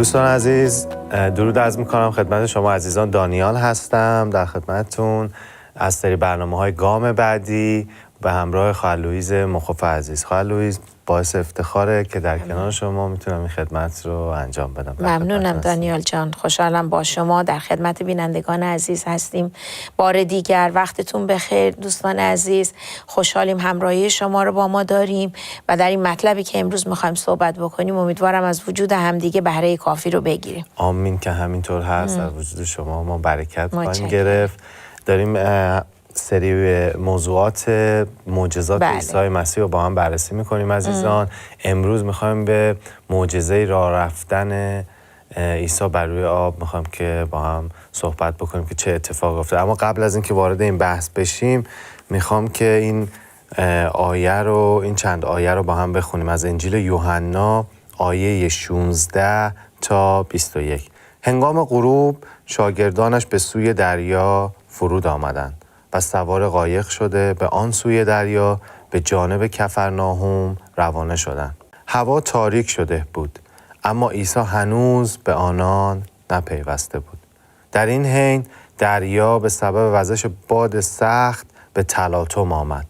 دوستان عزیز، درود عرض می‌کنم خدمت شما عزیزان. دانیال هستم در خدمتتون از سری برنامه‌های گام بعدی به همراه خواهر لویز مخوف عزیز. خواهر لویز، باعث افتخاره که در کنار شما میتونم این خدمت رو انجام بدم. ممنونم دانیال جان، خوشحالم با شما در خدمت بینندگان عزیز هستیم. بار دیگر وقتتون بخیر دوستان عزیز، خوشحالیم همراهی شما رو با ما داریم و در این مطلبی که امروز میخوایم صحبت بکنیم امیدوارم از وجود همدیگه بهره کافی رو بگیریم. آمین که همینطور هست. در وجود شما ما برکت خواهیم گرفت. داریم سری موضوعات معجزات عیسی مسیح رو با هم بررسی میکنیم عزیزان. امروز میخوایم به معجزه راه رفتن عیسی بر روی آب میخوایم که با هم صحبت بکنیم که چه اتفاق افتاد. اما قبل از اینکه وارد این بحث بشیم میخوام که این چند آیه رو با هم بخونیم از انجیل یوحنا آیه 16 تا 21. هنگام غروب شاگردانش به سوی دریا فرود آمدند و سوار قایق شده به آن سوی دریا به جانب کفرناهم روانه شدند. هوا تاریک شده بود، اما عیسی هنوز به آنان نپیوسته بود. در این حین دریا به سبب وزش باد سخت به تلاطم آمد.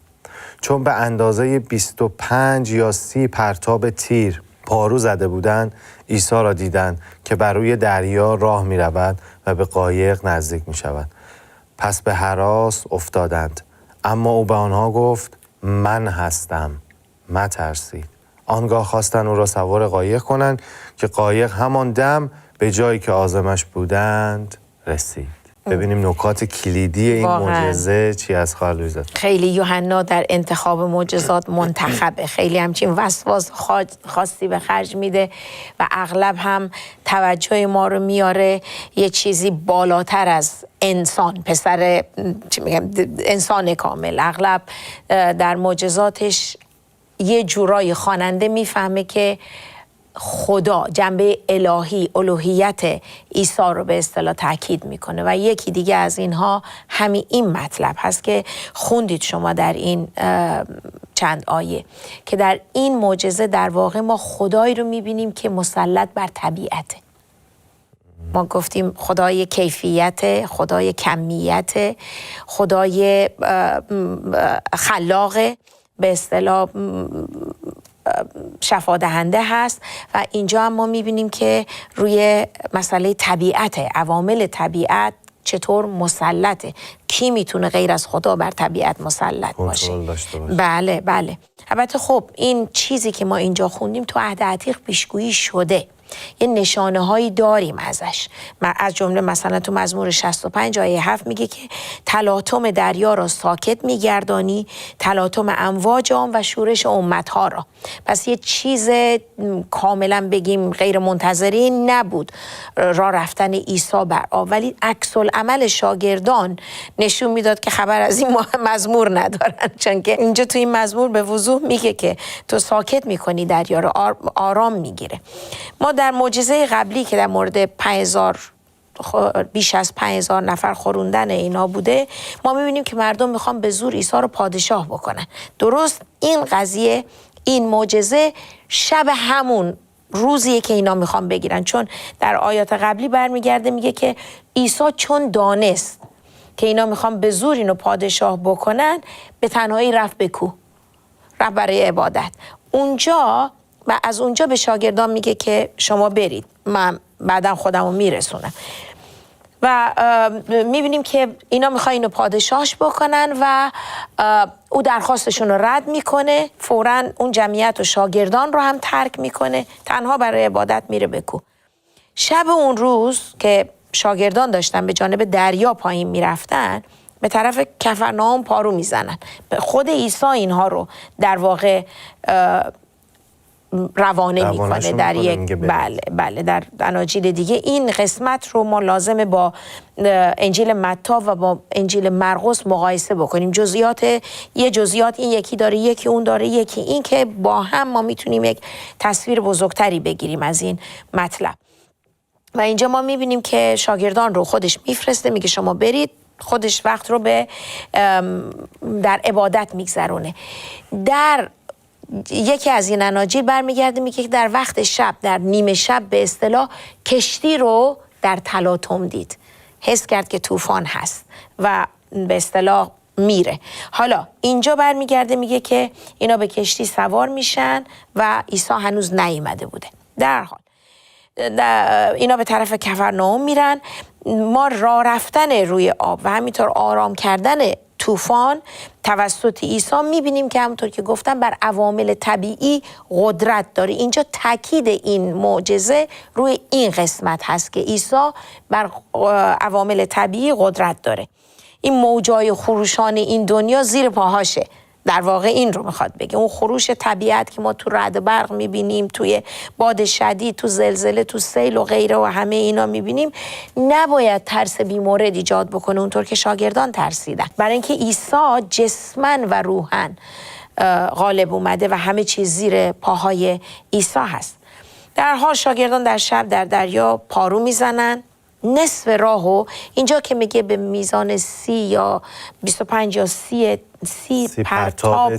چون به اندازه 25 یا 30 پرتاب تیر پارو زده بودند، عیسی را دیدند که بر روی دریا راه می رود و به قایق نزدیک می شود. پس به هراس افتادند، اما او به آنها گفت من هستم، مترسید. آنگاه خواستند او را سوار قایق کنند که قایق همان دم به جایی که عازمش بودند رسید. ببینیم نکات کلیدی این معجزه چی از خواهر لویز. خیلی یوحنا در انتخاب معجزات منتخبه، خیلی همچین وسواس خاصی به خرج میده و اغلب هم توجه ما رو میاره یه چیزی بالاتر از انسان، پسر انسان کامل. اغلب در معجزاتش یه جورای خواننده میفهمه که خدا جنبه الهی، الوهیت عیسی رو به اصطلاح تاکید میکنه و یکی دیگه از اینها همین این مطلب هست که خوندید شما در این چند آیه که در این معجزه در واقع ما خدایی رو میبینیم که مسلط بر طبیعته. ما گفتیم خدای کیفیت، خدای کمیت، خدای خلاق، به اصطلاح شفادهنده هست و اینجا هم ما میبینیم که روی مسئله طبیعت، عوامل طبیعت چطور مسلطه. کی میتونه غیر از خدا بر طبیعت مسلط باشه؟ بله. البته خب این چیزی که ما اینجا خوندیم تو عهد عتیق پیشگویی شده، یه نشانه هایی داریم ازش. از جمله مثلا تو مزمور 65 آیه 7 میگه که تلاطم دریا را ساکت میگردانی، تلاطم امواج آن و شورش امتها را. پس یه چیز کاملا بگیم غیر منتظری نبود راه رفتن عیسی بر آب، ولی عکس العمل شاگردان نشون میداد که خبر از این مزمور ندارن، چون که اینجا تو این مزمور به وضوح میگه که تو ساکت میکنی دریا رو، آرام میگیره. ما در معجزه قبلی که در مورد بیش از 5000 نفر خوروندن اینا بوده، ما میبینیم که مردم میخوان به زور عیسی رو پادشاه بکنن. درست این قضیه، این معجزه شب همون روزیه که اینا میخوان بگیرن، چون در آیات قبلی برمیگرده میگه که عیسی چون دانست که اینا میخوان به زور اینو پادشاه بکنن، به تنهایی رفت به کوه، رفت برای عبادت. اونجا و از اونجا به شاگردان میگه که شما برید، من بعداً خودمو میرسونم. و میبینیم که اینا میخوان اینو پادشاهش بکنن و او درخواستشون رو رد میکنه، فوراً اون جمعیت و شاگردان رو هم ترک میکنه، تنها برای عبادت میره به کوه. شب اون روز که شاگردان داشتن به جانب دریا پایین میرفتن، به طرف کفرناهم پارو میزنن. خود عیسی اینها رو در واقع روانه میکنه در یک بله در اناجیل دیگه. این قسمت رو ما لازمه با انجیل متی و با انجیل مرقس مقایسه بکنیم. یه جزئیات این یکی داره، یکی اون داره، یکی این، که با هم ما میتونیم یک تصویر بزرگتری بگیریم از این مطلب. و اینجا ما میبینیم که شاگردان رو خودش میفرسته، میگه شما برید، خودش وقت رو در عبادت میگذرونه. در یکی از این اناجیل برمیگرده میگه که در وقت شب، در نیمه شب به اصطلاح، کشتی رو در تلاطم دید، حس کرد که طوفان هست و به اصطلاح میره. حالا اینجا برمیگرده میگه که اینا به کشتی سوار میشن و عیسی هنوز نیامده بوده. در حال اینا به طرف کفرنائوم میرن. ما راه رفتن روی آب و همینطور آرام کردن طوفان توسط عیسی میبینیم که همونطور که گفتم بر عوامل طبیعی قدرت داره. اینجا تاکید این معجزه روی این قسمت هست که عیسی بر عوامل طبیعی قدرت داره. این موجای خروشان این دنیا زیر پاهاشه. در واقع این رو میخواد بگه. اون خروش طبیعت که ما تو رعد برق میبینیم، توی باد شدید، تو زلزله، تو سیل و غیره و همه اینا میبینیم، نباید ترس بیمورد ایجاد بکنه اونطور که شاگردان ترسیدن، برای اینکه عیسی جسمن و روحن غالب اومده و همه چیز زیر پاهای عیسی هست. در حال شاگردان در شب در دریا پارو میزنن. نصف راهو اینجا که میگه به میزان 30 یا 25 یا 30 پرتاب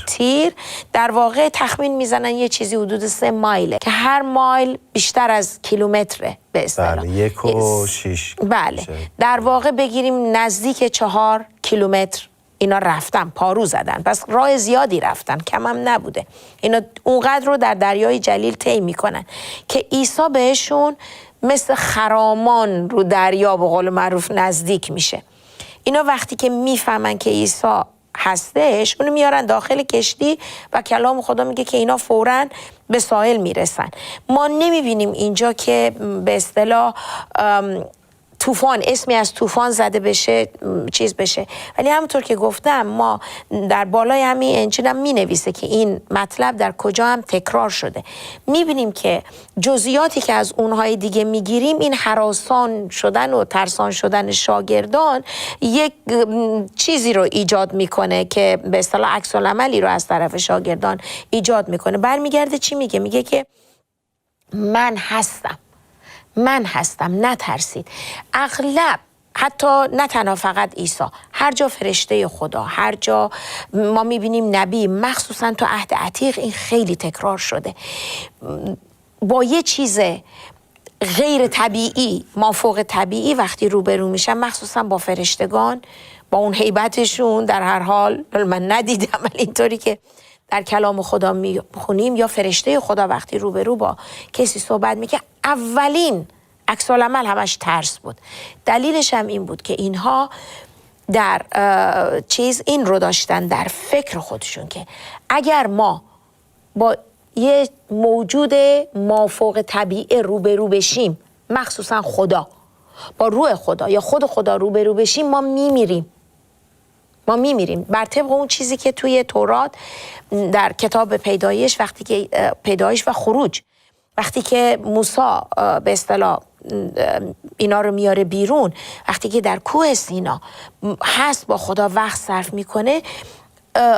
تیر، در واقع تخمین میزنن یه چیزی حدود 3 مایله که هر مایل بیشتر از کیلومتره به اصطلاح. 1.6. بله، در واقع بگیریم نزدیک 4 کیلومتر اینا رفتن، پارو زدن، پس راه زیادی رفتن، کم هم نبوده. اینا اونقدر رو در دریای جلیل طی میکنن که عیسی بهشون مثل خرامان رو دریا به قول معروف نزدیک میشه. اینا وقتی که میفهمن که عیسی هستش، اونو میارن داخل کشتی و کلام خدا میگه که اینا فوراً به ساحل میرسن. ما نمیبینیم اینجا که به اصطلاح طوفان، اسمی از طوفان زده بشه، چیز بشه، ولی همونطور که گفتم ما در بالای همین انجیل هم می نویسه که این مطلب در کجا هم تکرار شده. می بینیم که جزئیاتی که از اونهای دیگه می گیریم، این هراسان شدن و ترسان شدن شاگردان یک چیزی رو ایجاد میکنه که به اصطلاح عکس العملی رو از طرف شاگردان ایجاد میکنه. برمیگرده چی میگه؟ میگه که من هستم، نترسید. اغلب حتی نه تنها فقط عیسی، هر جا فرشته خدا، هر جا ما میبینیم نبی، مخصوصا تو عهد عتیق این خیلی تکرار شده، با یه چیز غیر طبیعی، مافوق طبیعی وقتی روبرو میشن، مخصوصا با فرشتگان، با اون هیبتشون، در هر حال من ندیدم ولی اینطوری که در کلام خدا میخونیم، یا فرشته خدا وقتی روبرو با کسی صحبت میکنه، اولین عکس العمل همش ترس بود. دلیلش هم این بود که اینها در این رو داشتن در فکر خودشون که اگر ما با یه موجود مافوق طبیعی روبرو بشیم، مخصوصا خدا، با روح خدا یا خود خدا روبرو بشیم، ما میمیریم. بر طبق اون چیزی که توی تورات در کتاب پیدایش، وقتی که پیدایش و خروج، وقتی که موسی به اصطلاح اینا رو میاره بیرون، وقتی که در کوه سینا هست با خدا وقت صرف میکنه،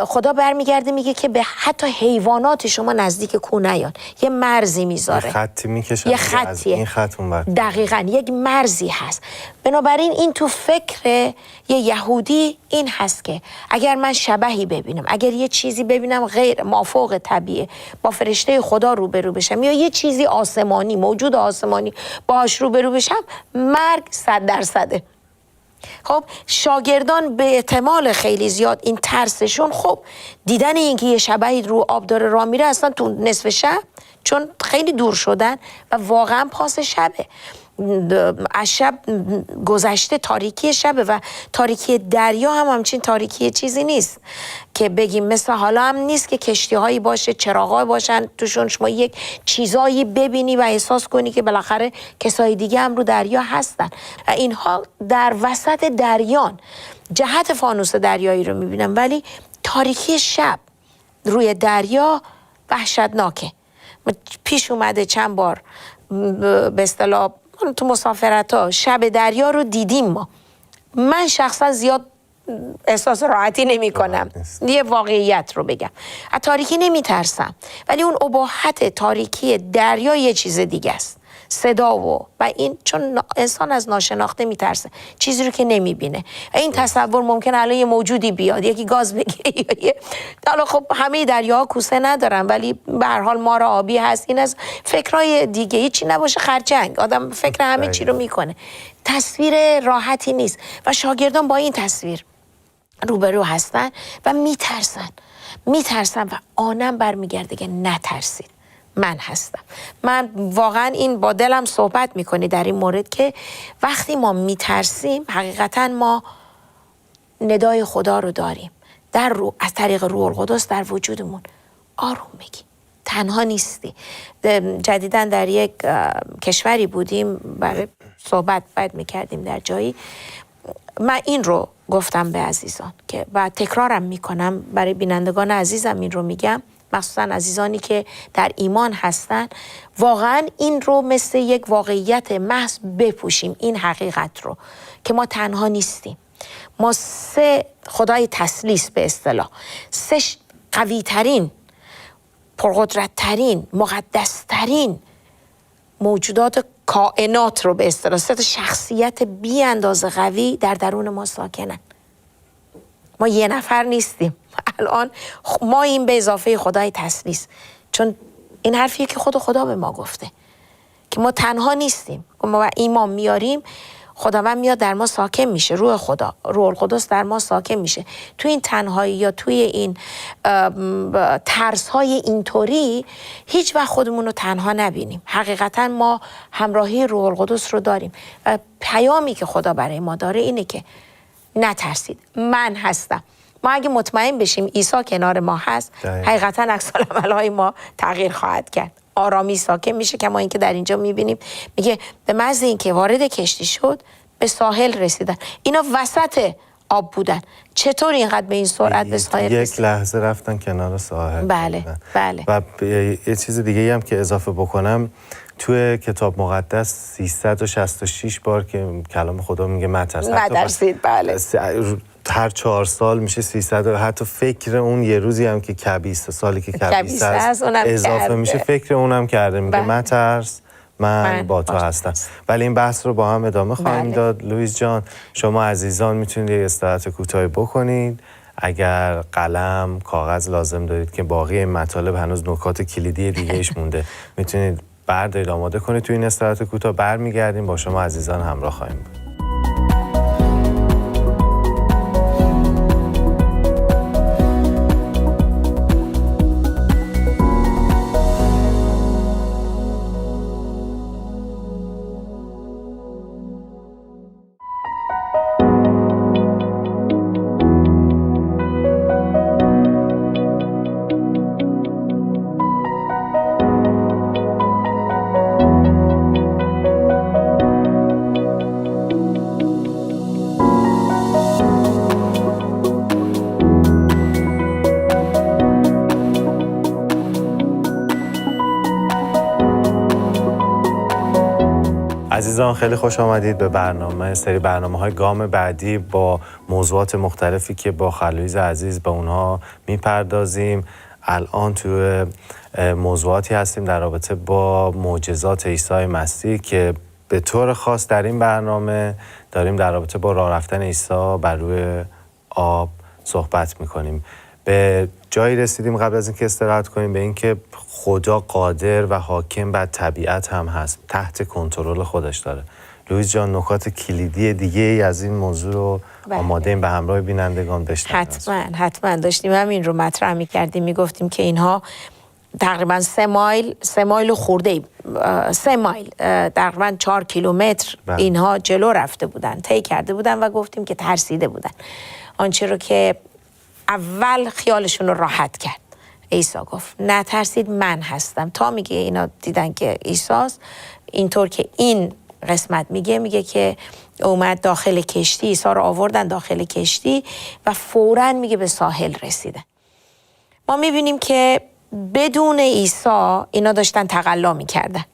خدا برمیگرده میگه که به حتی حیوانات شما نزدیک کوه نیان، یه مرزی میذاره، یه خطی میکشه، یه خطیه، این خط اون وقت دقیقاً یک مرزی هست. بنابراین این تو فکر یه یهودی این هست که اگر من شبحی ببینم، اگر یه چیزی ببینم غیر مافوق طبیعه، با فرشته خدا روبرو بشم، یا یه چیزی آسمانی، موجود آسمانی باهاش روبرو بشم، مرگ 100%. خب شاگردان به احتمال خیلی زیاد این ترسشون، خب دیدن اینکه یه شبحی رو آب داره راه میره اصلا تو نصف شب، چون خیلی دور شدن و واقعا پاس شبه، از شب گذشته، تاریکی شبه و تاریکی دریا هم همچین تاریکی چیزی نیست که بگیم مثل حالا هم نیست که کشتی هایی باشه، چراغای باشن توشون شما یک چیزایی ببینی و احساس کنی که بالاخره کسای دیگه هم رو دریا هستن. اینها در وسط دریان، جهت فانوس دریایی رو میبینم، ولی تاریکی شب روی دریا وحشتناکه. پیش اومده چند بار به اصطلاح تو مسافرت ها شب دریا رو دیدیم ما. من شخصا زیاد احساس راحتی نمی کنم، یه واقعیت رو بگم، از تاریکی نمی ترسم، ولی اون اباحت تاریکی دریا یه چیز دیگه است. صدا و این چون انسان از ناشناخته میترسه، چیزی رو که نمیبینه. این تصور ممکنه الان یه موجودی بیاد یکی گاز بگیره یا حالا خب همه دریاها کوسه ندارن ولی به هر حال مار آبی هست. این از فکرای دیگه، هیچی نباشه خرچنگ، آدم فکر همه چی رو میکنه. تصویر راحتی نیست و شاگردان با این تصویر روبرو هستن و میترسن و آنم برمیگرده که نترسید، من هستم. من واقعا این با دلم صحبت میکنی در این مورد که وقتی ما میترسیم حقیقتا ما ندای خدا رو داریم از طریق روح القدس در وجودمون. آروم بگی، تنها نیستی. جدیداً در یک کشوری بودیم برای صحبت میکردیم در جایی، من این رو گفتم به عزیزان که و تکرارم میکنم برای بینندگان عزیزم این رو میگم، مخصوصا عزیزانی که در ایمان هستن، واقعا این رو مثل یک واقعیت محض بپوشیم، این حقیقت رو که ما تنها نیستیم. ما 3 خدای تثلیث به اصطلاح، 3 قوی ترین، پرقدرت ترین، مقدس ترین موجودات کائنات رو به اصطلاح 3 شخصیت بی اندازه قوی در درون ما ساکنن. ما یه نفر نیستیم الان، ما این به اضافه خدای تثلیث، چون این حرفیه که خدا به ما گفته که ما تنها نیستیم. ما ایمان میاریم، خداوند میاد در ما ساکن میشه، روح القدس در ما ساکن میشه. توی این تنهایی یا توی این ترس های اینطوری هیچ وقت خودمون رو تنها نبینیم. حقیقتا ما همراهی روح القدس رو داریم و پیامی که خدا برای ما داره اینه که نترسید، من هستم. ما اگه مطمئن بشیم عیسی کنار ما هست، حقیقتا عکس العمل‌های ما تغییر خواهد کرد. آرامی ساکن میشه. که ما اینکه در اینجا میبینیم میگه به محض اینکه وارد کشتی شد به ساحل رسیدن. اینا وسط آب بودن، چطور اینقدر به این سرعت به ساحل رسیدن؟ یک لحظه رفتن کنار ساحل. بله. و یه چیز دیگه هم که اضافه بکنم، توی کتاب مقدس 366 بار که کلام خدا میگه نترسید. بله. هر 4 سال میشه 300. حتی فکر اون یه روزی هم که کبیسه، سالی که کبیسه است اضافه کرده. میشه، فکر اونم کرده، میگه مترس، من با تو هستم. ولی این بحث رو با هم ادامه خواهیم داد. لوئیس جان، شما عزیزان میتونید یه استراحت کوتاهی بکنید. اگر قلم، کاغذ لازم دارید که باقی این مطالب هنوز نکات کلیدی دیگه ایش مونده، میتونید بردارید آماده کنید. تو این استراحت کوتاه برمیگردیم با شما عزیزان همراه خواهیم بود. عزیزان خیلی خوش آمدید به سری برنامه‌های گام بعدی با موضوعات مختلفی که با خلویز عزیز به اونها میپردازیم. الان توی موضوعاتی هستیم در رابطه با معجزات عیسی مسیح که به طور خاص در این برنامه داریم در رابطه با راه رفتن عیسی بر روی آب صحبت میکنیم. به جایی رسیدیم قبل از اینکه استراحت کنیم به اینکه خدا قادر و حاکم بر طبیعت هم هست، تحت کنترل خودش داره. لوئیس جان، نکات کلیدی دیگه ای از این موضوع رو آماده ایم به همراه بینندگان بشنویم؟ حتما داشتیم همین رو مطرح می‌کردیم، میگفتیم که اینها تقریبا 3 مایل خورده، 3 مایل تقریبا 4 کیلومتر اینها جلو رفته بودن، طی کرده بودن و گفتیم که ترسیده بودن. آنچه رو که اول خیالشون رو راحت کرد، عیسی گفت نترسید، من هستم. تا میگه اینا دیدن که عیسی‌ست، اینطور که این قسمت میگه که اومد داخل کشتی، عیسی رو آوردن داخل کشتی و فوراً میگه به ساحل رسیدن. ما میبینیم که بدون عیسی اینا داشتن تقلا میکردن،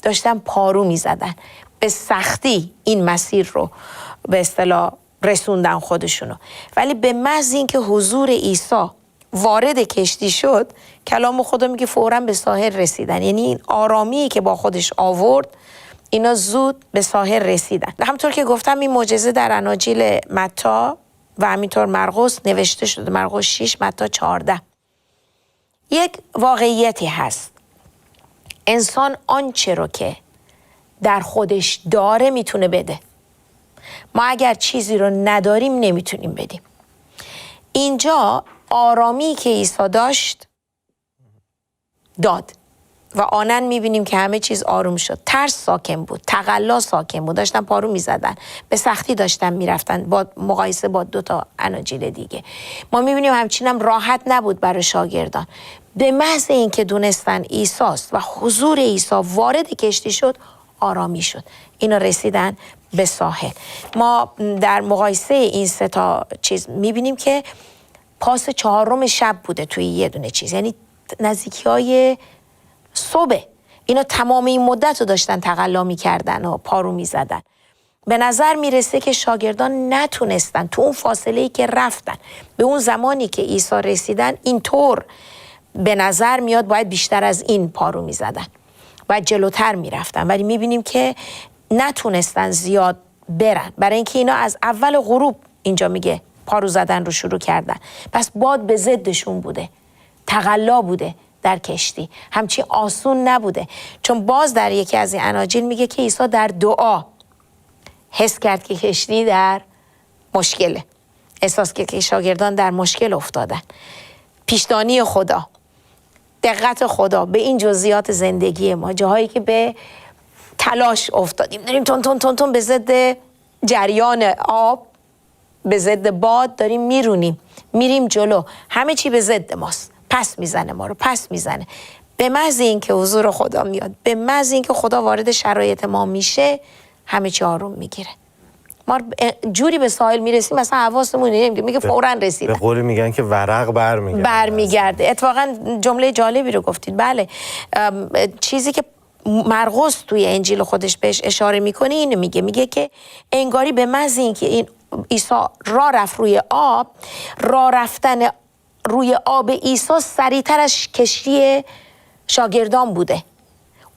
داشتن پارو میزدن، به سختی این مسیر رو به اصطلاح رسوندن خودشونو. ولی به محض اینکه حضور عیسی وارد کشتی شد، کلام خدا میگه فوراً به ساحل رسیدن. یعنی این آرامی که با خودش آورد، اینا زود به ساحل رسیدن. همطور که گفتم این معجزه در اناجیل متی و همینطور مرقس نوشته شده، مرقس 6 متی 14. یک واقعیتی هست، انسان آنچه رو که در خودش داره میتونه بده. ما اگر چیزی رو نداریم نمیتونیم بدیم. اینجا آرامی که عیسی داد و آنن میبینیم که همه چیز آروم شد. ترس ساکن بود، تقلا ساکن بود، داشتن پارو میزدن، به سختی داشتن میرفتن با مقایسه با 2 اناجیل دیگه. ما میبینیم همچنین راحت نبود برای شاگردان. به محض اینکه دونستن عیسی است و حضور عیسی وارد کشتی شد، آرامی شد. اینا رسیدن به ساحل. ما در مقایسه این 3 چیز میبینیم که پاس 4 شب بوده توی یه دونه چیز، یعنی نزدیکی‌های صبح. اینا تمام این مدت رو داشتن تقلا می‌کردن و پارو می‌زدن. به نظر میرسه که شاگردان نتونستن تو اون فاصله‌ای که رفتن به اون زمانی که عیسی رسیدن، اینطور به نظر میاد باید بیشتر از این پارو می‌زدن و جلوتر می‌رفتن، ولی می‌بینیم که نتونستن زیاد برن، برای اینکه اینا از اول غروب اینجا میگه پارو زدن رو شروع کردن. پس باد به ضدشون بوده، تقلا بوده در کشتی، همچین آسون نبوده. چون باز در یکی از این اناجیل میگه که عیسی در دعا حس کرد که کشتی در مشکله، احساس که شاگردان در مشکل افتادن. پیشدانی خدا، دقت خدا به این جزئیات زندگی ما، جاهایی که به تلاش افتادیم، داریم تون تون تون تون به ضد جریان آب، به ضد باد داریم میرونیم، میریم جلو، همه چی به ضد ماست، پس میزنه ما رو، پس میزنه. به محض اینکه حضور خدا میاد، به محض اینکه خدا وارد شرایط ما میشه، همه چی آروم میگیره. ما جوری به ساحل میرسیم مثلا حواسمون نمیگه، میگه فوراً رسیدن. به قولی میگن که ورق برمیگرده. اتفاقا جمله جالبی رو گفتید. بله، چیزی که مرقس توی انجیل خودش بهش اشاره میکنه اینو میگه که انگاری به محض اینکه این عیسی راه رفت روی آب، راه رفتن روی آب عیسی سریعتر از کشتی شاگردان بوده.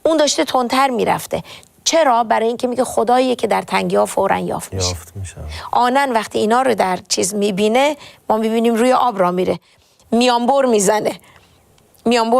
اون داشته تندتر میرفته. چرا؟ برای اینکه میگه خداییه که در تنگی ها فوراً یافت میشه. آنن وقتی اینا رو در چیز میبینه، ما میبینیم روی آب را میره، میانبر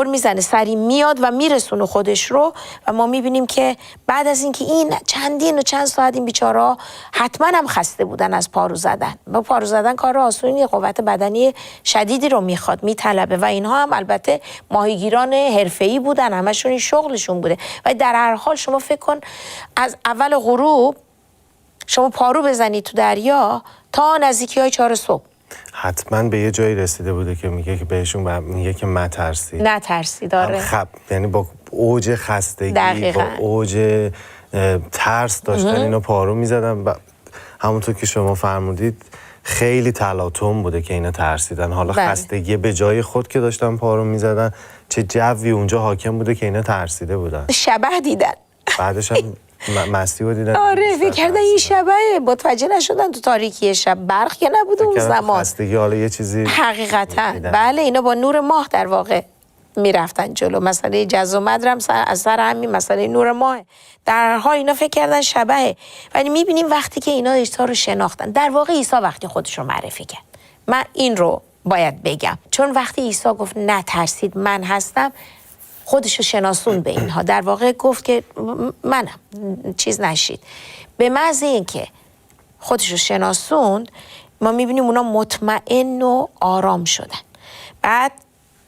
میزنه، سریع میاد و میرسونه خودش رو. و ما میبینیم که بعد از اینکه این چندین و چند ساعت این بیچارا حتما هم خسته بودن از پارو زدن. با پارو زدن کار آسونی، قوت بدنی شدیدی رو میخواد، میطلبه. و اینها هم البته ماهیگیران حرفه‌ای بودن، همشون این شغلشون بوده. و در هر حال شما فکر کن از اول غروب شما پارو بزنید تو دریا تا نزدیکی‌های 4 صبح. حتما به یه جایی رسیده بوده که میگه که بهشون میگه که نترسید. داره. یعنی با اوج خستگی، دقیقاً. با اوج ترس داشتن اینو پارو میزدن. و همونطور که شما فرمودید خیلی تلاطم بوده که اینا ترسیدن. حالا خستگی به جای خود که داشتن پارو میزدن، چه جوی اونجا حاکم بوده که اینا ترسیده بودن. شبح دیدن. بعدش هم مسیح رو دیدن. آره، فکر کردن این شبحه، متوجه نشدن تو تاریکی شب برق که نبوده اون زمان. خستگی حالا یه چیزی حقیقتا. بله، اینا با نور ماه در واقع میرفتن جلو. مسئله جز و مد هم از سر همین مسئله نور ماه. در هر حال اینا فکر کردن شبحه. ولی میبینیم وقتی که اینا عیسی رو شناختن، در واقع عیسی وقتی خودش رو معرفی کرد، من این رو باید بگم، چون وقتی عیسی گفت نترسید من هستم، خودشو شناسون به اینها. در واقع گفت که منم، چیز نشید. به محض اینکه خودشو شناسون، ما میبینیم اونا مطمئن و آرام شدن. بعد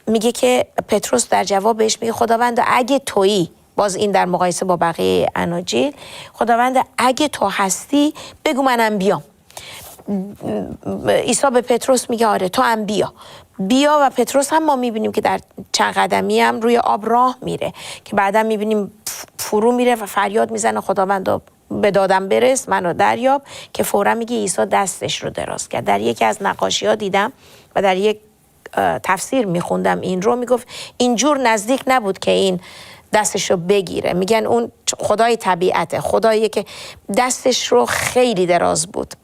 میگه که پتروس در جواب بهش میگه خداوند اگه تویی، باز این در مقایسه با بقیه اناجیل، خداوند اگه تو هستی بگو منم بیام. عیسی به پتروس میگه آره تو هم بیا. و پتروس هم ما میبینیم که در چند قدمی هم روی آب راه میره که بعدا میبینیم فرو میره و فریاد میزنه خداوند به دادم برس، منو دریاب. که فورا میگه عیسی دستش رو دراز کرد. در یکی از نقاشی ها دیدم و در یک تفسیر میخوندم این رو، میگفت اینجور نزدیک نبود که این دستش رو بگیره. میگن اون خدای طبیعته، خدایی که دستش رو خیلی دراز بود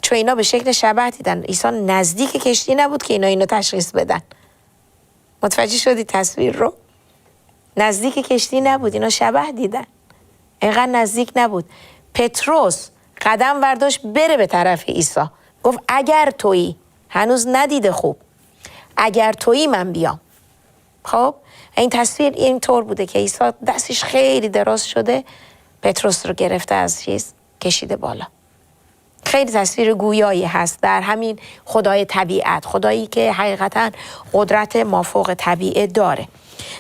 چون اینا به شکل شبح دیدن. عیسی نزدیک کشتی نبود که اینو تشخیص بدن. متوجه شدی تصویر رو؟ نزدیک کشتی نبود، اینا شبح دیدن، اینقدر نزدیک نبود. پتروس قدم ورداشت بره به طرف عیسی، گفت اگر تویی، هنوز ندیده خوب، اگر تویی من بیام. خب این تصویر این طور بوده که عیسی دستش خیلی دراز شده، پتروس رو گرفته از کشیده بالا. خیلی تصویر گویایی هست در همین خدای طبیعت، خدایی که حقیقتا قدرت مافوق طبیعه داره.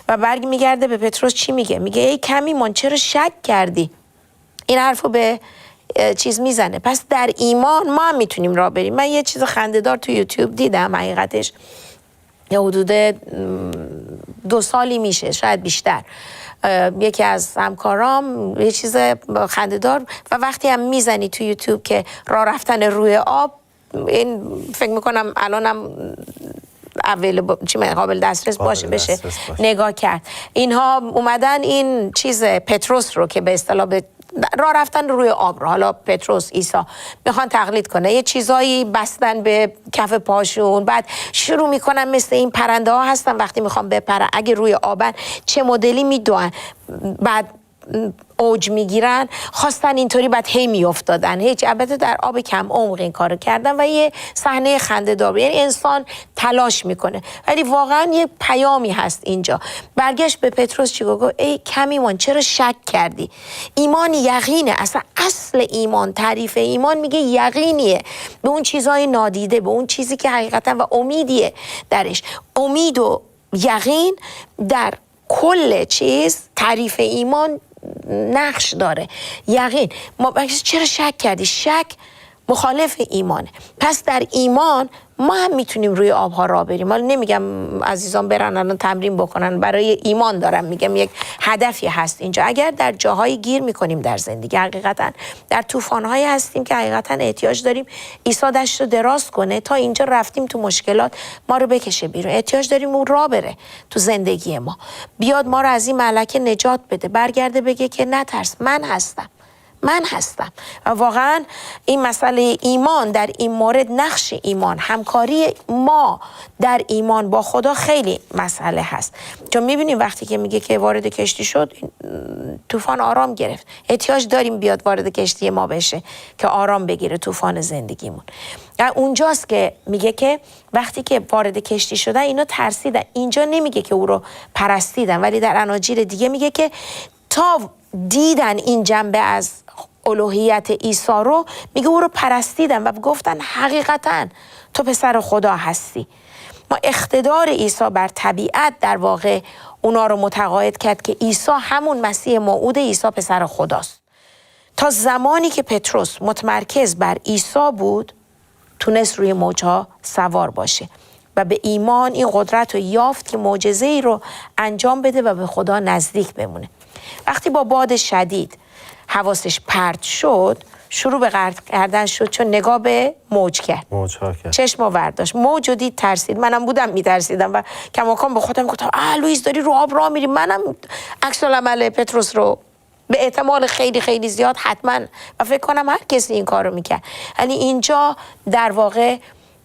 و برگ میگرده به پتروس چی میگه؟ میگه ای کمی من چرا شک کردی؟ این حرفو به چیز میزنه. پس در ایمان ما هم میتونیم راه بریم. من یه چیز خنده‌دار تو یوتیوب دیدم، حقیقتش یه حدود 2 سالی میشه، شاید بیشتر. یکی از همکارام یه چیز خنده‌دار و وقتی هم میزنی تو یوتیوب که راه رفتن روی آب، این فکر میکنم الانم قابل دسترس باشه بشه نگاه کرد. اینها اومدن این چیز پتروس رو که به اصطلاح راه رفتن روی آب رو، حالا پتروس عیسی میخوان تقلید کنه، یه چیزایی بستن به کف پاشون، بعد شروع میکنن مثل این پرنده ها هستن وقتی میخوان بپرن اگه روی آبن چه مدلی میدوئن، بعد اوج میگیرن، خواستن اینطوری بعد هی میافتادن، هیچ البته در آب کم عمق این کارو کردن و یه صحنه خنده دار، یعنی انسان تلاش میکنه ولی واقعا یه پیامی هست اینجا. برگشت به پتروس چی گفت؟ ای کمی من چرا شک کردی؟ ایمان یقینه، اصل ایمان، تعریف ایمان میگه یقینیه به اون چیزای نادیده، به اون چیزی که حقیقتا و امیدیه درش. امید و یقین در کل چیز تعریف ایمان نقش داره. یقین، ما چرا شک کردی؟ شک مخالف ایمانه. پس در ایمان ما هم میتونیم روی آبها راه بریم. حالا نمیگم عزیزان برن الان تمرین بکنن، برای ایمان دارم میگم، یک هدفی هست اینجا. اگر در جاهایی گیر میکنیم در زندگی، حقیقتا در طوفان‌هایی هستیم که حقیقتا احتیاج داریم عیسی دست رو دراز کنه، تا اینجا رفتیم تو مشکلات ما رو بکشه بیرون، احتیاج داریم اون راه بره تو زندگی ما، بیاد ما رو از این ملکه نجات بده، برگرده بگه که نترس، من هستم. و واقعا این مسئله ایمان در این مورد، نقش ایمان، همکاری ما در ایمان با خدا خیلی مسئله هست. چون میبینیم وقتی که میگه که وارد کشتی شد، طوفان آرام گرفت. احتیاج داریم بیاد وارد کشتی ما بشه که آرام بگیره طوفان زندگیمون. اونجاست که میگه که وقتی که وارد کشتی شدن اینا ترسیدن. اینجا نمیگه که او رو پرستیدن، ولی در اناجیل دیگه میگه که تا دیدن این جنبه از الوهیت عیسی رو، میگه او رو پرستیدن و گفتن حقیقتا تو پسر خدا هستی. ما اقتدار عیسی بر طبیعت در واقع اونا رو متقاعد کرد که عیسی همون مسیح موعود، عیسی پسر خداست. تا زمانی که پتروس متمرکز بر عیسی بود، تونست روی موجها سوار باشه و به ایمان این قدرت رو یافت که معجزه‌ای رو انجام بده و به خدا نزدیک بمونه. وقتی با باد شدید حواسش پرت شد، شروع به غرق کردن شد، چون نگاه به موج کرد. چشم ورداشت، موج رو دید، ترسید. منم بودم میترسیدم و کماکان به خودم گفتم لوئیس داری رو آب راه میری. منم عکس العمل پتروس رو به احتمال خیلی خیلی زیاد حتما، و فکر کنم هر کسی این کار رو میکرد. یعنی اینجا در واقع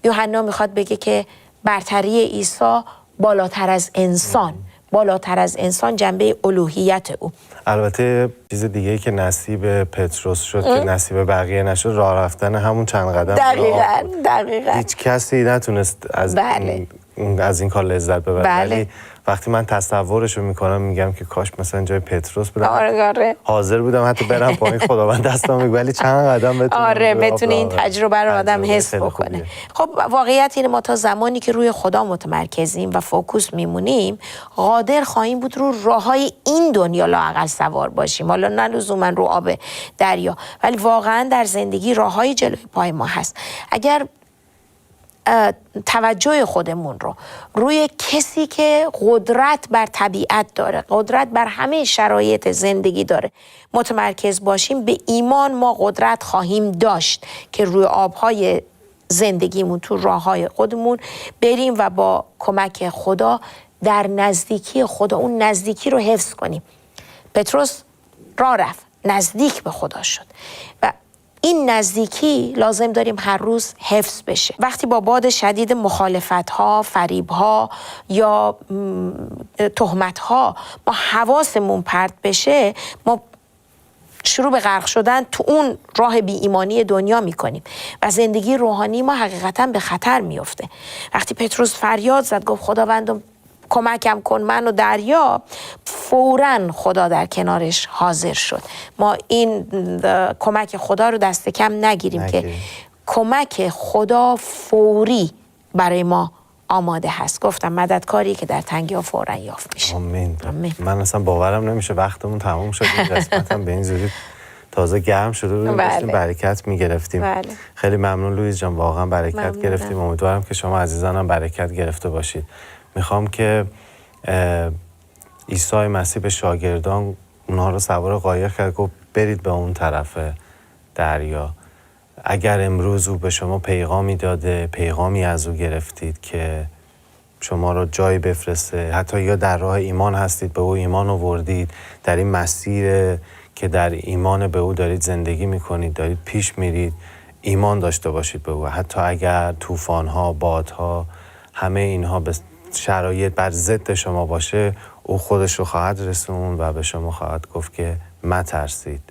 یوحنا میخواد بگه که برتری عیسی بالاتر از انسان، بالاتر از انسان، جنبه الوهیت او. البته چیز دیگه که نصیب پتروس شد که نصیب بقیه نشد، راه رفتن همون چند قدم. دقیقاً. هیچ کسی نتونست از این کار لذت ببره. ولی وقتی من تصورشو میکنم میگم که کاش مثلا جای پتروس بودم. آره. حاضر بودم حتی برم پایین، خداوند دستم میگه ولی چند قدم بتونه این تجربه رو آدم حس بکنه. خب واقعیت اینه ما تا زمانی که روی خدا متمرکزیم و فوکوس میمونیم، قادر خواهیم بود رو راههای این دنیا لااقل سوار باشیم. حالا نه لزوما رو آب دریا، ولی واقعا در زندگی راههای جلوی پای ما هست. اگر توجه خودمون رو روی کسی که قدرت بر طبیعت داره، قدرت بر همه شرایط زندگی داره متمرکز باشیم، به ایمان ما قدرت خواهیم داشت که روی آبهای زندگیمون، تو راههای خودمون بریم و با کمک خدا در نزدیکی خدا اون نزدیکی رو حفظ کنیم. پتروس راه رفت، نزدیک به خدا شد و این نزدیکی لازم داریم هر روز حفظ بشه. وقتی با باد شدید مخالفت‌ها، فریب‌ها یا تهمت‌ها ما حواسمون پرت بشه، ما شروع به غرق شدن تو اون راه بی ایمانی دنیا میکنیم و زندگی روحانی ما حقیقتا به خطر میفته. وقتی پتروس فریاد زد گفت خداوندم کمکم کن من و دریا، فوراً خدا در کنارش حاضر شد. ما این کمک خدا رو دست کم نگیریم که کمک خدا فوری برای ما آماده هست. گفتم مددکاری که در تنگی ها فوراً یافت میشه. آمین. من اصلا باورم نمیشه وقتمون تموم شد، این قسمت هم به این زودی تازه گرم شده بودیم داشتیم برکت میگرفتیم. خیلی ممنون لویز جان، واقعا برکت گرفتیم. امیدوارم که شما عزیزانم برکت گرفته باشید. میخوام که عیسی مسیح به شاگردان اونها رو سوار قایق کرد، گفت برید به اون طرف دریا. اگر امروز او به شما پیغامی داده، پیغامی از او گرفتید که شما رو جایی بفرسته، حتی یا در راه ایمان هستید به او ایمان آوردید، در این مسیر که در ایمان به او دارید زندگی میکنید، دارید پیش میرید، ایمان داشته باشید به او. حتی اگر طوفان‌ها، بادها، همه اینها به شرایط بر ضد شما باشه، او خودش رو خواهد رسون و به شما خواهد گفت که مترسید،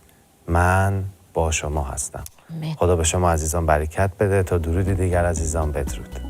من با شما هستم. خدا به شما عزیزان برکت بده. تا درودی دیگر عزیزان، بدرود.